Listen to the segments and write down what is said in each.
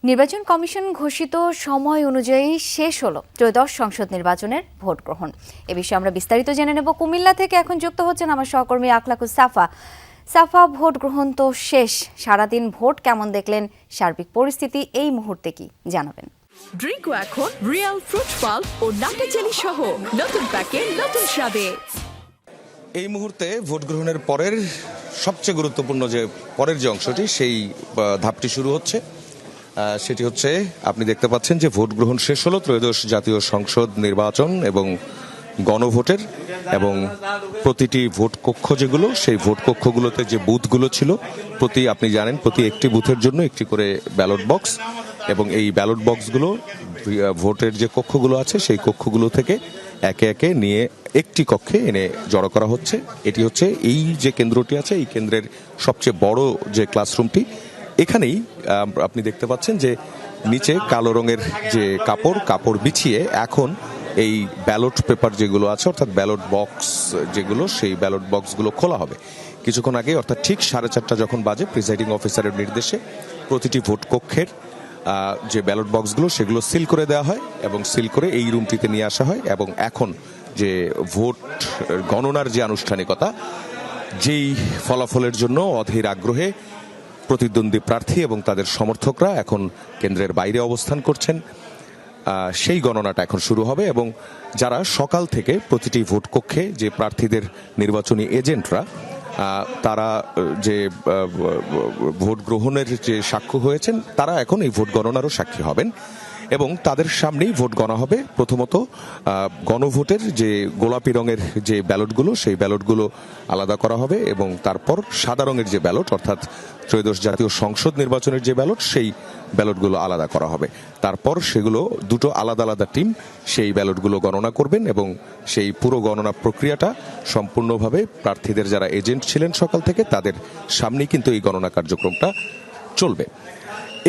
নির্বাচন কমিশন ঘোষিত সময় অনুযায়ী শেষ হলো ত্রয়োদশ সংসদ নির্বাচনের ভোট গ্রহণ। এ বিষয়ে আমরা বিস্তারিত জেনে নেব। কুমিল্লা থেকে এখন যুক্ত হচ্ছেন আমার সহকর্মী আখলাকুস সাফা। সাফা, ভোট গ্রহণ তো শেষ, সারাদিন ভোট কেমন দেখলেন? সার্বিক পরিস্থিতি এই মুহূর্তে কি জানাবেন? ড্রিঙ্কো এখন রিয়েল ফ্রুট পাল্প ও নাটে চেরি সহ নতুন প্যাকে নতুন স্বাদে। এই মুহূর্তে ভোট গ্রহণের পরের সবচেয়ে গুরুত্বপূর্ণ যে পরের যে অংশটি, সেই ধাপটি শুরু হচ্ছে। সেটি হচ্ছে, আপনি দেখতে পাচ্ছেন যে ভোট গ্রহণ শেষ হলো ত্রয়োদশ জাতীয় সংসদ নির্বাচন এবং গণভোটের, এবং প্রতিটি ভোট কক্ষ যেগুলো, সেই ভোট কক্ষগুলোতে যে বুথগুলো ছিল, আপনি জানেন প্রতি একটি বুথের জন্য একটি করে ব্যালট বক্স, এবং এই ব্যালট বক্সগুলো ভোটের যে কক্ষগুলো আছে সেই কক্ষগুলো থেকে একে একে নিয়ে একটি কক্ষে এনে জড়ো করা হচ্ছে। এটি হচ্ছে এই যে কেন্দ্রটি আছে, এই কেন্দ্রের সবচেয়ে বড় যে ক্লাসরুমটি। এখানেই আপনি দেখতে পাচ্ছেন যে নিচে কালো রঙের যে কাপড় বিছিয়ে এখন এই ব্যালট পেপার যেগুলো আছে, অর্থাৎ ব্যালট বক্স যেগুলো, সেই ব্যালট বক্সগুলো খোলা হবে কিছুক্ষণ আগে, অর্থাৎ ঠিক 4:30 যখন বাজে, প্রিসাইডিং অফিসারের নির্দেশে প্রতিটি ভোট কক্ষের যে ব্যালট বক্সগুলো সেগুলো সিল করে দেওয়া হয় এবং সিল করে এই রুমটিতে নিয়ে আসা হয়। এবং এখন যে ভোট গণনার যে আনুষ্ঠানিকতা, যেই ফলাফলের জন্য অধীর আগ্রহে প্রতিদ্বন্দ্বী প্রার্থী এবং তাদের সমর্থকরা এখন কেন্দ্রের বাইরে অবস্থান করছেন, সেই গণনাটা এখন শুরু হবে। এবং যারা সকাল থেকে প্রতিটি ভোট কক্ষে যে প্রার্থীদের নির্বাচনী এজেন্টরা, তারা যে ভোট গ্রহণের যে সাক্ষ্য হয়েছেন, তারা এখন এই ভোট গণনারও সাক্ষী হবেন এবং তাদের সামনেই ভোট গণা হবে। প্রথমত গণভোটের যে গোলাপি রঙের যে ব্যালটগুলো, সেই ব্যালটগুলো আলাদা করা হবে এবং তারপর সাদা রঙের যে ব্যালট, অর্থাৎ ত্রয়োদশ জাতীয় সংসদ নির্বাচনের যে ব্যালট, সেই ব্যালটগুলো আলাদা করা হবে। তারপর সেগুলো দুটো আলাদা আলাদা টিম সেই ব্যালটগুলো গণনা করবেন এবং সেই পুরো গণনা প্রক্রিয়াটা সম্পূর্ণভাবে প্রার্থীদের যারা এজেন্ট ছিলেন সকাল থেকে, তাদের সামনেই কিন্তু এই গণনা কার্যক্রমটা চলবে।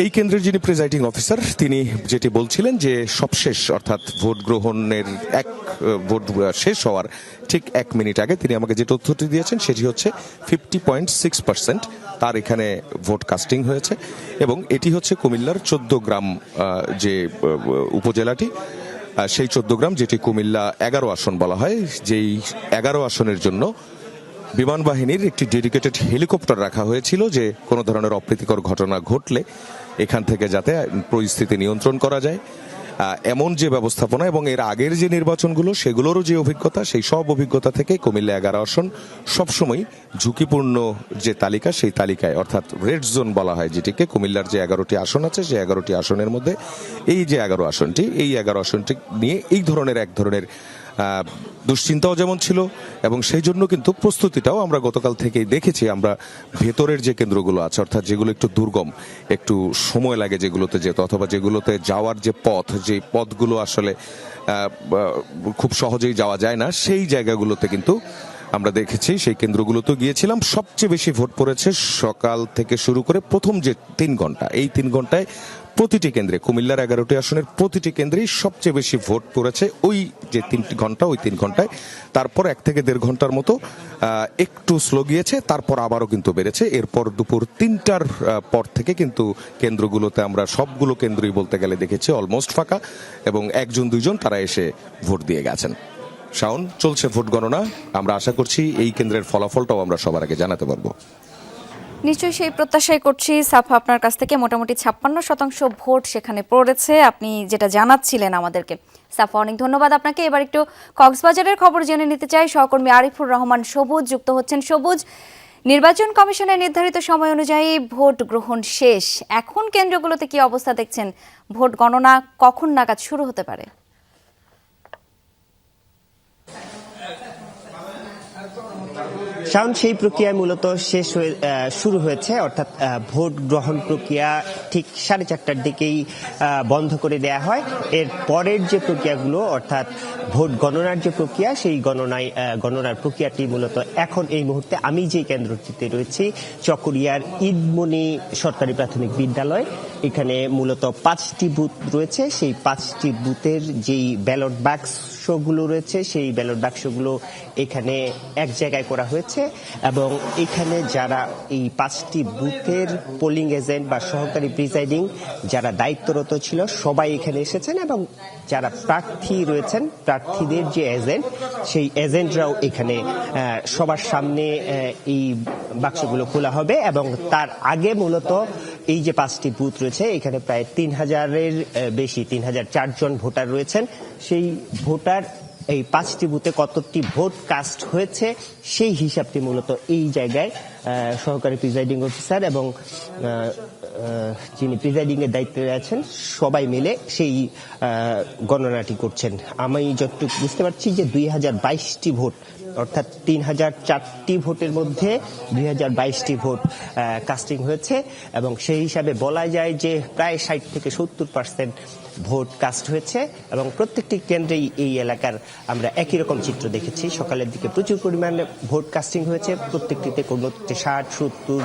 এই কেন্দ্রের যিনি প্রিসাইডিং অফিসার, তিনি যেটি বলছিলেন যে সবশেষ, অর্থাৎ ভোট গ্রহণের ভোট শেষ হওয়ার ঠিক 1 মিনিট আগে তিনি আমাকে যে তথ্যটি দিয়েছেন সেটি হচ্ছে 50.6% তার এখানে ভোট কাস্টিং হয়েছে। এবং এটি হচ্ছে কুমিল্লার 14 গ্রাম যে উপজেলাটি, সেই 14 গ্রাম, যেটি কুমিল্লা 11 আসন বলা হয়, যেই 11 আসনের জন্য বিমান বাহিনীর একটি ডেডিকেটেড হেলিকপ্টার রাখা হয়েছিল, যে কোনো ধরনের অপ্রীতিকর ঘটনা ঘটলে এখান থেকে যাতে পরিস্থিতি নিয়ন্ত্রণ করা যায়, এমন যে ব্যবস্থাপনা। এবং এর আগের যে নির্বাচনগুলো, সেগুলোরও যে অভিজ্ঞতা, সেই সব অভিজ্ঞতা থেকে কুমিল্লা 11 আসন সবসময় ঝুঁকিপূর্ণ যে তালিকা, সেই তালিকায়, অর্থাৎ রেড জোন বলা হয় যেটিকে, কুমিল্লার যে 11টি আসন আছে, সেই 11টি আসনের মধ্যে এই যে 11 আসনটি, এই 11 আসনটি নিয়ে এই ধরনের এক ধরনের দুশ্চিন্তাও যেমন ছিল, এবং সেই জন্য কিন্তু প্রস্তুতিটাও আমরা গতকাল থেকেই দেখেছি। আমরা ভেতরের যে কেন্দ্রগুলো আছে, অর্থাৎ যেগুলো একটু দুর্গম, একটু সময় লাগে যেগুলোতে যেতে, অথবা যেগুলোতে যাওয়ার যে পথ, যে পথগুলো আসলে খুব সহজেই যাওয়া যায় না, সেই জায়গাগুলোতে কিন্তু আমরা দেখেছি, সেই কেন্দ্রগুলোতে গিয়েছিলাম। সবচেয়ে বেশি ভোট পড়েছে সকাল থেকে শুরু করে প্রথম যে 3 ঘন্টা, এই 3 ঘন্টায় প্রতিটি কেন্দ্রে, কুমিল্লার 11টি আসনের প্রতিটি কেন্দ্রেই সবচেয়ে বেশি ভোট পড়েছে ওই যে 3 ঘন্টা, ওই 3 ঘন্টায়। তারপর 1 থেকে 1.5 ঘন্টার মতো একটু স্লো গিয়েছে, তারপর আবারও কিন্তু বেড়েছে। এরপর দুপুর 3টার পর থেকে কিন্তু কেন্দ্রগুলোতে আমরা সবগুলো কেন্দ্রই বলতে গেলে দেখেছি অলমোস্ট ফাঁকা, এবং 1-2জন তারা এসে ভোট দিয়ে গেছেন। শাওন, চলছে ভোট গণনা। আমরা আশা করছি এই কেন্দ্রের ফলাফলটাও আমরা সবার আগে জানাতে পারবো। নিশ্চয়ই সেই প্রত্যাশাই করছি। সাফা, আপনার কাছ থেকে মোটামুটি 56% ভোট সেখানে পড়েছে, আপনি যেটা জানাচ্ছিলেন আমাদেরকে। সাফা, অনেক ধন্যবাদ আপনাকে। এবার একটু কক্সবাজারের খবর জেনে নিতে চাই। সহকর্মী আরিফুর রহমান সবুজ যুক্ত হচ্ছেন। সবুজ, নির্বাচন কমিশনের নির্ধারিত সময় অনুযায়ী ভোট গ্রহণ শেষ, এখন কেন্দ্রগুলোতে কি অবস্থা দেখছেন? ভোট গণনা কখন নাগাদ শুরু হতে পারে? শাওন, সেই প্রক্রিয়া মূলত শুরু হয়েছে, অর্থাৎ ভোট গ্রহণ প্রক্রিয়া ঠিক 4:30টার দিকেই বন্ধ করে দেয়া হয়। এর পরের যে প্রক্রিয়াগুলো, অর্থাৎ ভোট গণনার যে প্রক্রিয়া, সেই গণনার প্রক্রিয়াটি মূলত এখন এই মুহূর্তে আমি যে কেন্দ্রটিতে রয়েছি, চকরিয়ার ঈদমনি সরকারি প্রাথমিক বিদ্যালয়, এখানে মূলত 5টি বুথ রয়েছে। সেই 5টি বুথের যেই ব্যালট বাক্সগুলো রয়েছে, সেই ব্যালট বাক্সগুলো এখানে এক জায়গায় করা হয়েছে এবং এখানে যারা এই 5টি বুথের পোলিং এজেন্ট বা সহকারী প্রিসাইডিং যারা দায়িত্বরত ছিল সবাই এখানে এসেছেন, এবং যারা প্রার্থী রয়েছেন প্রার্থীদের যে এজেন্ট সেই এজেন্টরাও এখানে সবার সামনে এই বাক্সগুলো খোলা হবে। এবং তার আগে মূলত এই যে 5টি বুথ রয়েছে এখানে প্রায় 3000-এর বেশি 3004 জন ভোটার রয়েছেন। সেই ভোটার এই 5টি বুথে কতটি ভোট কাস্ট হয়েছে সেই হিসাবটি মূলত এই জায়গায় সহকারী প্রিজাইডিং অফিসার এবং যিনি প্রিজাইডিং এর দায়িত্বে আছেন সবাই মিলে সেই গণনাটি করছেন। আমি যতটুকু বুঝতে পারছি যে 2022টি ভোট, অর্থাৎ 3004টি ভোটের মধ্যে 2022টি ভোট কাস্টিং হয়েছে, এবং সেই হিসাবে বলা যায় যে প্রায় 60 থেকে 70% ভোট কাস্ট হয়েছে। এবং প্রত্যেকটি কেন্দ্রেই এই এলাকার আমরা একই রকম চিত্র দেখেছি। সকালের দিকে প্রচুর পরিমাণে ভোট কাস্টিং হয়েছে, প্রত্যেকটিতে কোনোটিতে 60, 70,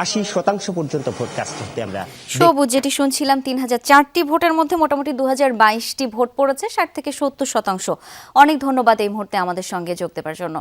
80% পর্যন্ত ভোট কাস্ট হতে আমরা সবুজ, যেটি শুনছিলাম 3004টি ভোটের মধ্যে মোটামুটি 2022টি ভোট পড়েছে, 60 থেকে 70%। অনেক ধন্যবাদ এই মুহূর্তে আমাদের সঙ্গে যোগ দেওয়ার জন্য।